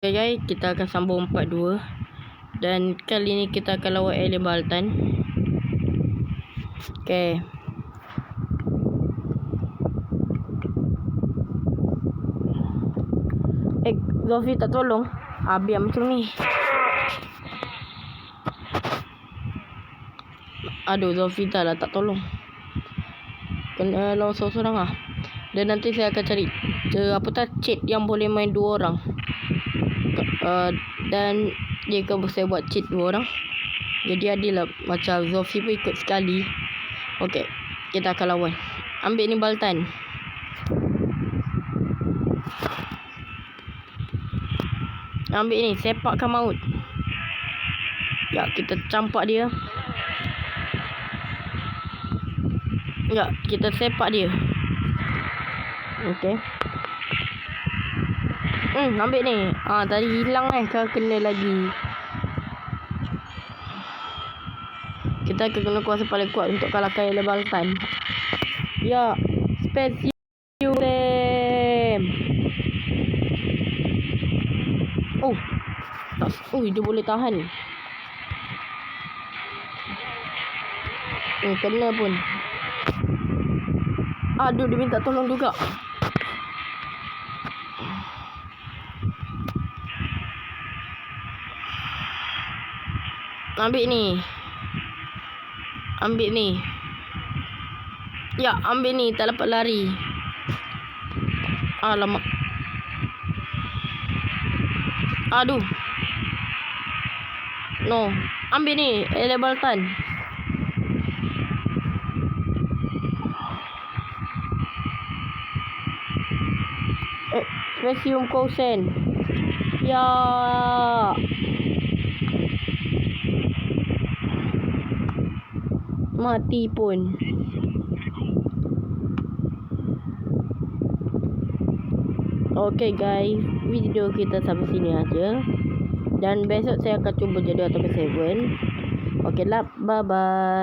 Okay guys, kita akan sambung part 2. Dan kali ni kita akan lawan alien Baltan. Okay. Zofi tak tolong. Biar macam ni. Aduh, Zofi dah lah tak tolong. Kena lawan seorang-seorang lah. Dan nanti saya akan cari cheat yang boleh main 2 orang. Dan jika saya buat cheat 2 orang, jadi adil lah. Macam Zofi pun ikut sekali. Okay, kita akan lawan. Ambil ni Baltan. Ambil ni, sepakkan maut. Ya, kita campak dia. Ya, kita sepak dia. Okay. Ambil ni. Tadi hilang kau kena lagi. Kita akan kena kuasa paling kuat untuk kalahkan alien Baltan. Ya, Specium. Dia boleh tahan. Kena pun. Aduh, dia minta tolong juga. Ambil ni. Ambil ni. Ya, ambil ni. Tak dapat lari. Alamak. Aduh. No. Ambil ni. Alien Baltan. Specium Cousin. Ya. Mati pun. Okay guys, video kita sampai sini aja. Dan besok saya akan cuba jadi Otobot 7. Okay lah, bye bye.